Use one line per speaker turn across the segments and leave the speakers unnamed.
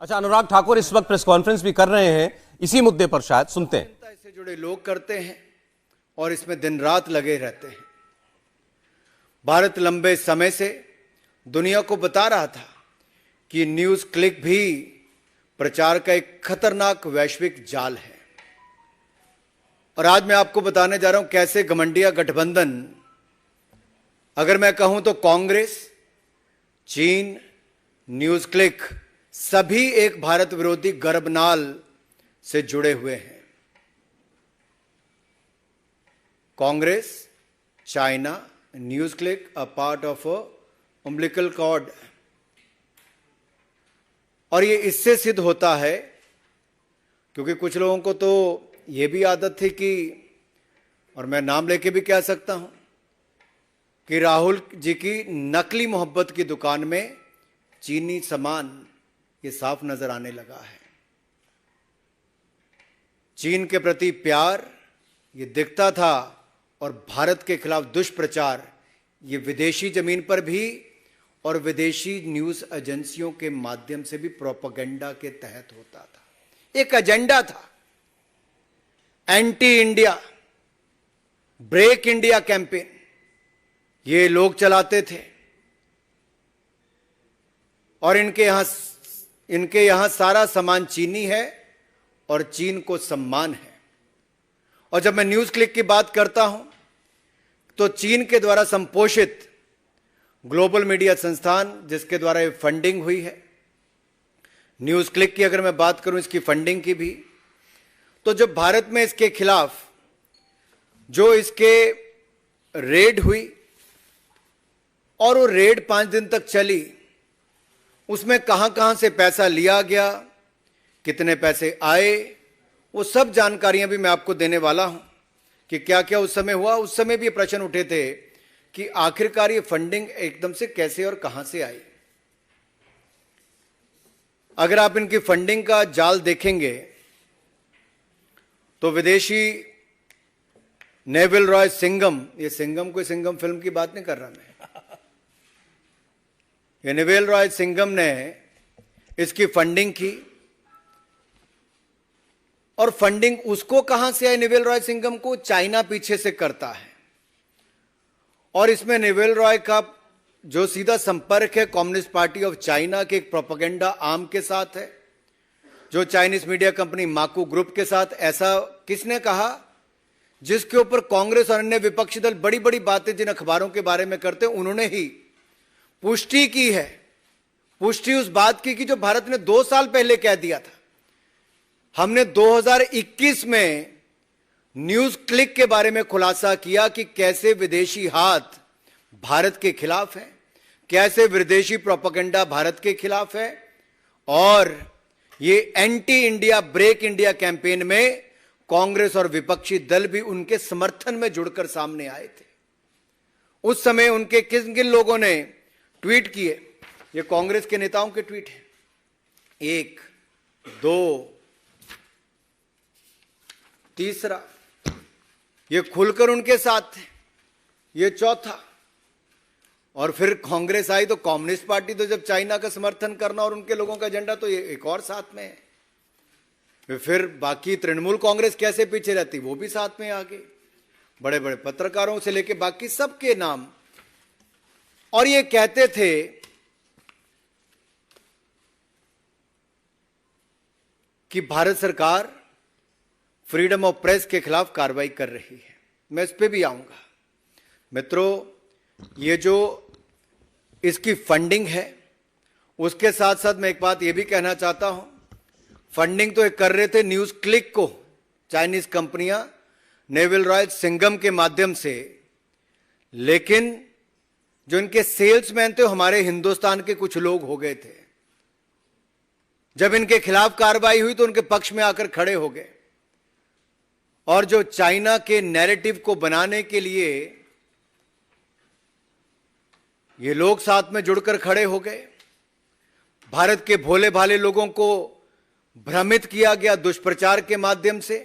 अच्छा, अनुराग ठाकुर इस वक्त प्रेस कॉन्फ्रेंस भी कर रहे हैं इसी मुद्दे पर, शायद सुनते हैं।
जनता से जुड़े लोग करते हैं और इसमें दिन रात लगे रहते हैं। भारत लंबे समय से दुनिया को बता रहा था कि न्यूज क्लिक भी प्रचार का एक खतरनाक वैश्विक जाल है। और आज मैं आपको बताने जा रहा हूं कैसे घमंडिया गठबंधन, अगर मैं कहूं तो कांग्रेस, चीन, न्यूज क्लिक सभी एक भारत विरोधी गर्भनाल से जुड़े हुए हैं। Congress, China, NewsClick a part of umbilical cord. और ये इससे सिद्ध होता है क्योंकि कुछ लोगों को तो ये भी आदत थी कि, और मैं नाम लेके भी कह सकता हूं, कि राहुल जी की नकली मोहब्बत की दुकान में चीनी सामान ये साफ नजर आने लगा है। चीन के प्रति प्यार ये दिखता था और भारत के खिलाफ दुष्प्रचार ये विदेशी जमीन पर भी और विदेशी न्यूज एजेंसियों के माध्यम से भी प्रोपेगेंडा के तहत होता था। एक एजेंडा था, anti India, break India campaign ये लोग चलाते थे। और इनके यहां सारा सामान चीनी है और चीन को सम्मान है। और जब मैं न्यूज क्लिक की बात करता हूं तो चीन के द्वारा संपोषित ग्लोबल मीडिया संस्थान जिसके द्वारा ये फंडिंग हुई है। न्यूज क्लिक की अगर मैं बात करूं इसकी फंडिंग की भी, तो जब भारत में इसके खिलाफ जो इसके रेड हुई और वो रेड 5 दिन तक चली, उसमें कहां कहां से पैसा लिया गया, कितने पैसे आए, वो सब जानकारियां भी मैं आपको देने वाला हूं कि क्या क्या उस समय हुआ। उस समय भी प्रश्न उठे थे कि आखिरकार ये फंडिंग एकदम से कैसे और कहां से आई। अगर आप इनकी फंडिंग का जाल देखेंगे तो विदेशी नेविल रॉय सिंघम, ये सिंघम कोई सिंघम फिल्म की बात नहीं कर रहा मैं, ये नेविल रॉय सिंघम ने इसकी फंडिंग की। और फंडिंग उसको कहां से आई नेविल रॉय सिंघम को? चाइना पीछे से करता है। और इसमें नेविल रॉय का जो सीधा संपर्क है कम्युनिस्ट पार्टी ऑफ चाइना के एक प्रोपेगेंडा आर्म के साथ है, जो चाइनीज मीडिया कंपनी माकू ग्रुप के साथ। ऐसा किसने कहा? जिसके ऊपर कांग्रेस और अन्य विपक्षी दल बड़ी बड़ी बातें जिन अखबारों के बारे में करते हैं, उन्होंने ही पुष्टि की है। पुष्टि उस बात की जो भारत ने 2 साल पहले कह दिया था। हमने 2021 में न्यूज क्लिक के बारे में खुलासा किया कि कैसे विदेशी हाथ भारत के खिलाफ है, कैसे विदेशी प्रोपेगेंडा भारत के खिलाफ है। और ये anti India, break India campaign में कांग्रेस और विपक्षी दल भी उनके समर्थन में जुड़कर सामने आए थे। उस समय उनके किन किन लोगों ने ट्वीट किए? ये कांग्रेस के नेताओं के ट्वीट हैं। 1, 2, तीसरा, ये खुलकर उनके साथ थे। ये चौथा। और फिर कांग्रेस आई तो कम्युनिस्ट पार्टी तो जब चाइना का समर्थन करना और उनके लोगों का एजेंडा, तो ये एक और साथ में है। फिर बाकी तृणमूल कांग्रेस कैसे पीछे रहती, वो भी साथ में आ गई, बड़े बड़े पत्रकारों से लेके बाकी सबके नाम। और ये कहते थे कि भारत सरकार फ्रीडम ऑफ प्रेस के खिलाफ कार्रवाई कर रही है। मैं इस पे भी आऊंगा। मित्रों, ये जो इसकी फंडिंग है, उसके साथ साथ मैं एक बात ये भी कहना चाहता हूं, फंडिंग तो ये कर रहे थे न्यूज क्लिक को चाइनीज कंपनियां नेविल रॉय सिंघम के माध्यम से, लेकिन जो इनके सेल्समैन थे हमारे हिंदुस्तान के कुछ लोग हो गए थे। जब इनके खिलाफ कार्रवाई हुई तो उनके पक्ष में आकर खड़े हो गए। और जो चाइना के नैरेटिव को बनाने के लिए ये लोग साथ में जुड़कर खड़े हो गए। भारत के भोले भाले लोगों को भ्रमित किया गया दुष्प्रचार के माध्यम से।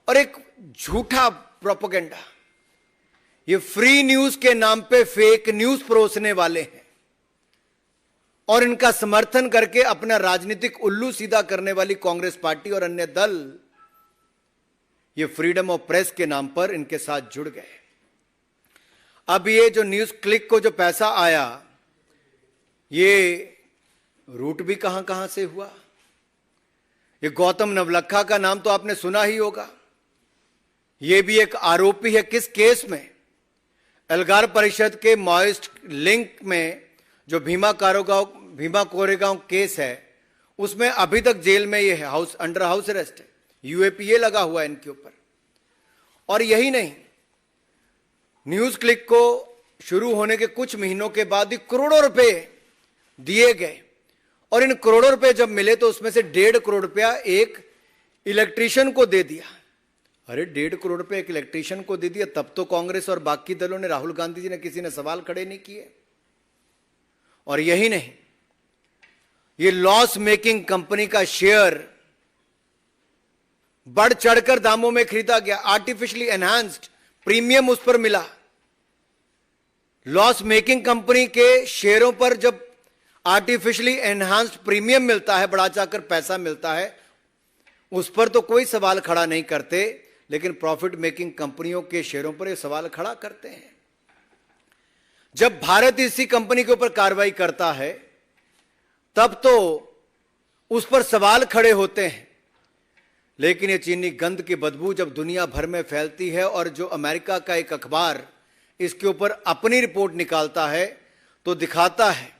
और एक झूठा प्रोपेगेंडा, ये फ्री न्यूज के नाम पे फेक न्यूज परोसने वाले हैं। और इनका समर्थन करके अपना राजनीतिक उल्लू सीधा करने वाली कांग्रेस पार्टी और अन्य दल ये फ्रीडम ऑफ प्रेस के नाम पर इनके साथ जुड़ गए। अब ये जो न्यूज क्लिक को जो पैसा आया, ये रूट भी कहां कहां से हुआ। ये गौतम नवलखा का नाम तो आपने सुना ही होगा। ये भी एक आरोपी है। किस केस में? एल्गार परिषद के माओइस्ट लिंक में जो भीमा कोरेगांव केस है, उसमें अभी तक जेल में ये है, अंडर हाउस अरेस्ट है, यूएपीए लगा हुआ है इनके ऊपर। और यही नहीं, न्यूज क्लिक को शुरू होने के कुछ महीनों के बाद ही करोड़ों रुपए दिए गए, और इन करोड़ों रुपए जब मिले तो उसमें से 1.5 करोड़ रुपया एक इलेक्ट्रीशियन को दे दिया। अरे 1.5 करोड़ रुपए एक इलेक्ट्रीशियन को दे दिया, तब तो कांग्रेस और बाकी दलों ने, राहुल गांधी जी ने, किसी ने सवाल खड़े नहीं किए। और यही नहीं, ये लॉस मेकिंग कंपनी का शेयर बढ़ चढ़कर दामों में खरीदा गया। आर्टिफिशियली एनहांस्ड प्रीमियम उस पर मिला। लॉस मेकिंग कंपनी के शेयरों पर जब आर्टिफिशियली एनहांस्ड प्रीमियम मिलता है, बढ़ा चढ़कर पैसा मिलता है, उस पर तो कोई सवाल खड़ा नहीं करते, लेकिन प्रॉफिट मेकिंग कंपनियों के शेयरों पर यह सवाल खड़ा करते हैं। जब भारत इसी कंपनी के ऊपर कार्रवाई करता है, तब तो उस पर सवाल खड़े होते हैं। लेकिन ये चीनी गंध की बदबू जब दुनिया भर में फैलती है और जो अमेरिका का एक अखबार इसके ऊपर अपनी रिपोर्ट निकालता है, तो दिखाता है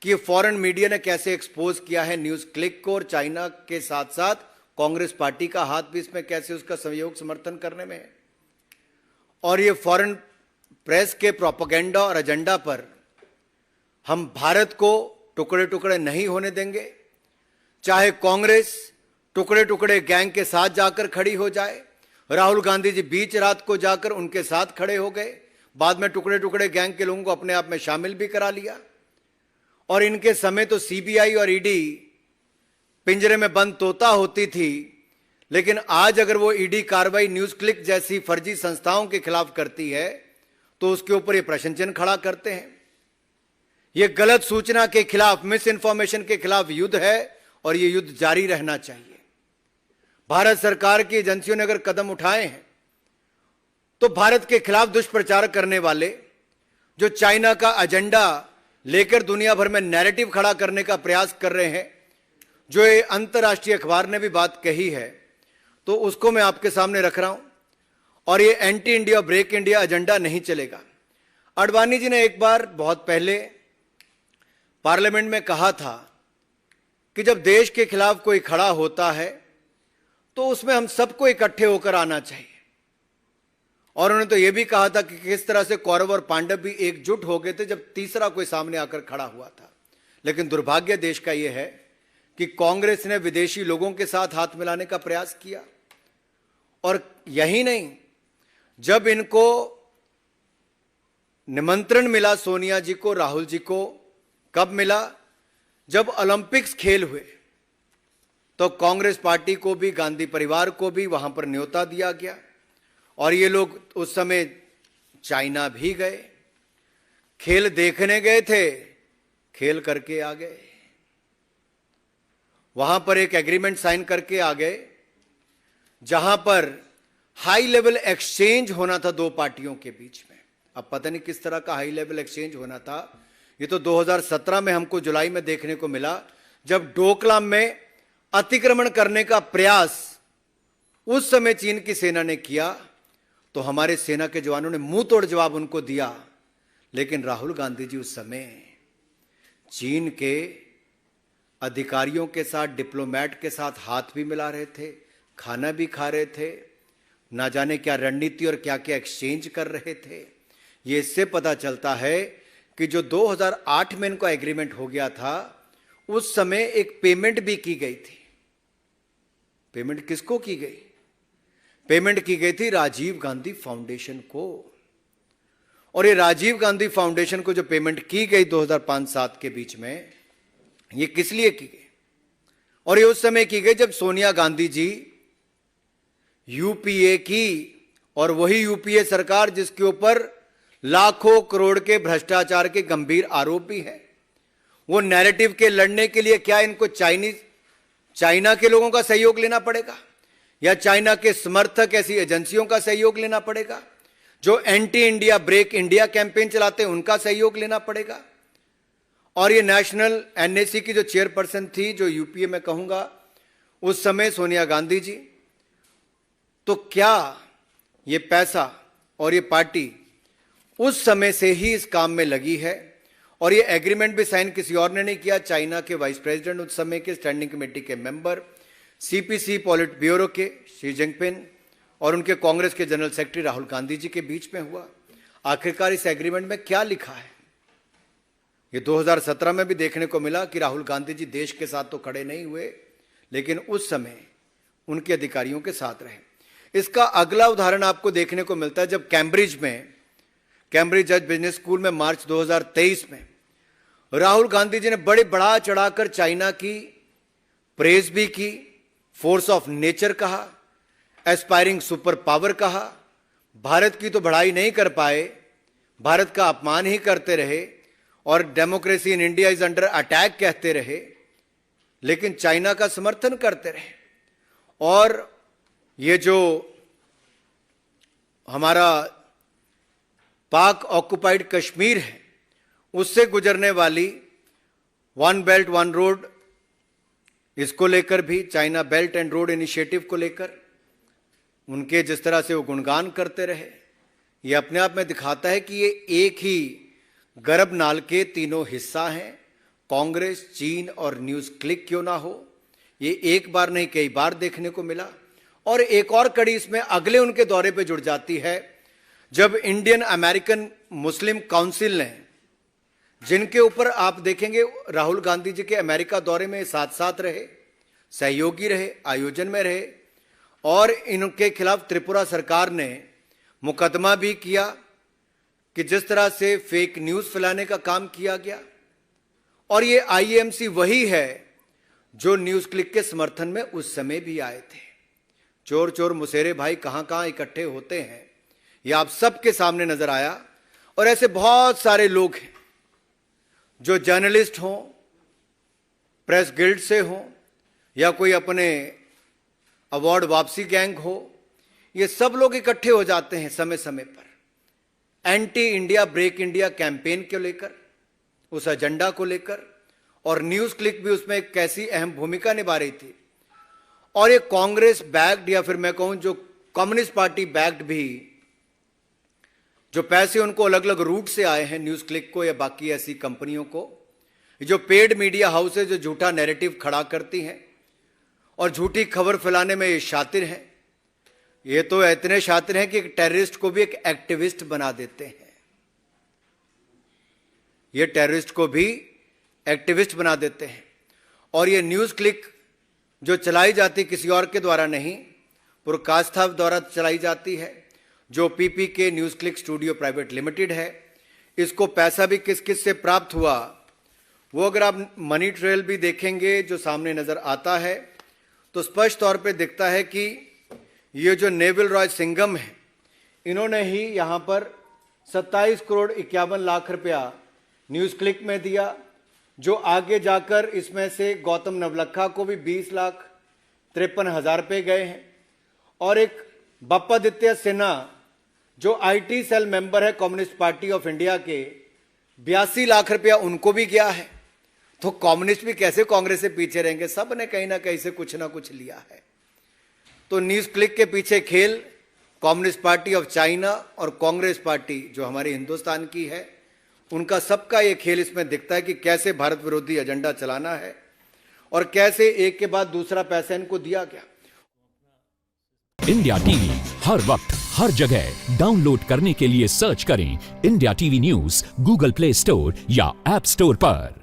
कि फॉरेन मीडिया ने कैसे एक्सपोज किया है न्यूज क्लिक को, और चाइना के साथ साथ कांग्रेस पार्टी का हाथ भी इसमें कैसे उसका सहयोग समर्थन करने में है। और ये फॉरेन प्रेस के प्रोपेगेंडा और एजेंडा पर हम भारत को टुकड़े टुकड़े नहीं होने देंगे। चाहे कांग्रेस टुकड़े टुकड़े गैंग के साथ जाकर खड़ी हो जाए। राहुल गांधी जी बीच रात को जाकर उनके साथ खड़े हो गए, बाद में टुकड़े टुकड़े गैंग के लोगों को अपने आप में शामिल भी करा लिया। और इनके समय तो सीबीआई और ईडी पिंजरे में बंद तोता होती थी, लेकिन आज अगर वो ईडी कार्रवाई न्यूज क्लिक जैसी फर्जी संस्थाओं के खिलाफ करती है, तो उसके ऊपर ये प्रश्न चिन्ह खड़ा करते हैं। ये गलत सूचना के खिलाफ, मिस इन्फॉर्मेशन के खिलाफ युद्ध है, और ये युद्ध जारी रहना चाहिए। भारत सरकार की एजेंसियों ने अगर कदम उठाए हैं, तो भारत के खिलाफ दुष्प्रचार करने वाले, जो चाइना का एजेंडा लेकर दुनिया भर में नैरेटिव खड़ा करने का प्रयास कर रहे हैं, जो ये अंतर्राष्ट्रीय अखबार ने भी बात कही है, तो उसको मैं आपके सामने रख रहा हूं। और ये anti India break India agenda नहीं चलेगा। आडवाणी जी ने एक बार बहुत पहले पार्लियामेंट में कहा था कि जब देश के खिलाफ कोई खड़ा होता है, तो उसमें हम सबको इकट्ठे होकर आना चाहिए। और उन्होंने तो यह भी कहा था कि किस तरह से कौरव और पांडव भी एकजुट हो गए थे जब तीसरा कोई सामने आकर खड़ा हुआ था। लेकिन दुर्भाग्य देश का यह है कि कांग्रेस ने विदेशी लोगों के साथ हाथ मिलाने का प्रयास किया। और यही नहीं, जब इनको निमंत्रण मिला सोनिया जी को, राहुल जी को, कब मिला? जब ओलंपिक्स खेल हुए, तो कांग्रेस पार्टी को भी, गांधी परिवार को भी वहां पर न्योता दिया गया। और ये लोग उस समय चाइना भी गए, खेल देखने गए थे, खेल करके आ गए। वहां पर एक एग्रीमेंट साइन करके आ गए, जहां पर हाई लेवल एक्सचेंज होना था दो पार्टियों के बीच में। अब पता नहीं किस तरह का हाई लेवल एक्सचेंज होना था। ये तो 2017 में हमको जुलाई में देखने को मिला, जब डोकलाम में अतिक्रमण करने का प्रयास उस समय चीन की सेना ने किया, तो हमारे सेना के जवानों ने मुंह तोड़ जवाब उनको दिया। लेकिन राहुल गांधी जी उस समय चीन के अधिकारियों के साथ, डिप्लोमेट के साथ हाथ भी मिला रहे थे, खाना भी खा रहे थे, ना जाने क्या रणनीति और क्या क्या एक्सचेंज कर रहे थे। ये इससे पता चलता है कि जो 2008 में इनका एग्रीमेंट हो गया था, उस समय एक पेमेंट भी की गई थी। पेमेंट किसको की गई? पेमेंट की गई थी राजीव गांधी फाउंडेशन को। और ये राजीव गांधी फाउंडेशन को जो पेमेंट की गई 2005-7 के बीच में, ये किस लिए की गई? और ये उस समय की गई जब सोनिया गांधी जी यूपीए की, और वही यूपीए सरकार जिसके ऊपर लाखों करोड़ के भ्रष्टाचार के गंभीर आरोप भी है, वो नैरेटिव के लड़ने के लिए क्या इनको चाइना के लोगों का सहयोग लेना पड़ेगा, या चाइना के समर्थक ऐसी एजेंसियों का सहयोग लेना पड़ेगा, जो anti India break India campaign चलाते हैं उनका सहयोग लेना पड़ेगा? और ये नेशनल एनएसी की जो चेयरपर्सन थी, जो यूपीए में कहूंगा उस समय सोनिया गांधी जी, तो क्या ये पैसा और ये पार्टी उस समय से ही इस काम में लगी है? और ये एग्रीमेंट भी साइन किसी और ने नहीं किया, चाइना के वाइस प्रेसिडेंट उस समय के स्टैंडिंग कमेटी के मेंबर, सीपीसी पॉलिट ब्यूरो के शी जिनपिंग और उनके कांग्रेस के जनरल सेक्रेटरी राहुल गांधी जी के बीच में हुआ। आखिरकार इस एग्रीमेंट में क्या लिखा है? ये 2017 में भी देखने को मिला कि राहुल गांधी जी देश के साथ तो खड़े नहीं हुए, लेकिन उस समय उनके अधिकारियों के साथ रहे। इसका अगला उदाहरण आपको देखने को मिलता है जब कैम्ब्रिज जज बिजनेस स्कूल में मार्च 2023 में राहुल गांधी जी ने बड़े बढ़ा चढ़ाकर चाइना की प्रेज भी की, फोर्स ऑफ नेचर कहा, एस्पायरिंग सुपर पावर कहा, भारत की तो बढ़ाई नहीं कर पाए, भारत का अपमान ही करते रहे और democracy in India is under attack कहते रहे, लेकिन चाइना का समर्थन करते रहे। और ये जो हमारा पाक ऑक्युपाइड कश्मीर है उससे गुजरने वाली वन बेल्ट वन रोड, इसको लेकर भी China belt and road initiative को लेकर उनके जिस तरह से वो गुणगान करते रहे, ये अपने आप में दिखाता है कि ये एक ही गर्भ नाल के तीनों हिस्सा हैं। कांग्रेस, चीन और न्यूज क्लिक क्यों ना हो, ये एक बार नहीं कई बार देखने को मिला। और एक और कड़ी इसमें अगले उनके दौरे पे जुड़ जाती है, जब इंडियन अमेरिकन मुस्लिम काउंसिल ने, जिनके ऊपर आप देखेंगे राहुल गांधी जी के अमेरिका दौरे में साथ साथ रहे, सहयोगी रहे, आयोजन में रहे, और इनके खिलाफ त्रिपुरा सरकार ने मुकदमा भी किया कि जिस तरह से फेक न्यूज फैलाने का काम किया गया। और ये आईएमसी वही है जो न्यूज क्लिक के समर्थन में उस समय भी आए थे। चोर चोर मुसेरे भाई कहां कहां इकट्ठे होते हैं, यह आप सबके सामने नजर आया। और ऐसे बहुत सारे लोग हैं जो जर्नलिस्ट हों, प्रेस गिल्ड से हों, या कोई अपने अवार्ड वापसी गैंग हो, ये सब लोग इकट्ठे हो जाते हैं समय समय पर anti India break India campaign को लेकर, उस एजेंडा को लेकर। और न्यूज क्लिक भी उसमें एक कैसी अहम भूमिका निभा रही थी। और ये कांग्रेस बैक्ड, या फिर मैं कहूं जो कम्युनिस्ट पार्टी बैक्ड भी, जो पैसे उनको अलग अलग रूट से आए हैं न्यूज क्लिक को या बाकी ऐसी कंपनियों को, जो पेड मीडिया हाउसेज जो झूठा नैरेटिव खड़ा करती हैं और झूठी खबर फैलाने में ये शातिर हैं। ये तो इतने शातिर हैं कि एक टेररिस्ट को भी एक एक्टिविस्ट बना देते हैं। ये टेररिस्ट को भी एक्टिविस्ट बना देते हैं। और ये न्यूज क्लिक जो चलाई जाती किसी और के द्वारा नहीं, पुरकास्था द्वारा चलाई जाती है, जो पीपी के news click studio private limited है। इसको पैसा भी किस किस से प्राप्त हुआ, वो अगर आप मनी ट्रेल भी देखेंगे जो सामने नजर आता है, तो स्पष्ट तौर पे दिखता है कि ये जो नेविल रॉय सिंघम है, इन्होंने ही यहां पर 27 करोड़ 51 लाख रुपया न्यूज क्लिक में दिया, जो आगे जाकर इसमें से गौतम नवलखा को भी 20,53,000 रुपये गए हैं। और एक बप्पादित्य सिन्हा जो आईटी सेल मेंबर है कम्युनिस्ट पार्टी ऑफ इंडिया के, 82 लाख रुपया उनको भी गया है। तो कम्युनिस्ट भी कैसे कांग्रेस से पीछे रहेंगे, सब ने कहीं ना कहीं से कुछ ना कुछ लिया है। तो न्यूज क्लिक के पीछे खेल कम्युनिस्ट पार्टी ऑफ चाइना और कांग्रेस पार्टी जो हमारे हिंदुस्तान की है, उनका सबका ये खेल इसमें दिखता है कि कैसे भारत विरोधी एजेंडा चलाना है और कैसे एक के बाद दूसरा पैसा इनको दिया गया।
इंडिया टीवी हर वक्त हर जगह डाउनलोड करने के लिए सर्च करें India TV news Google play store या ऐप स्टोर पर।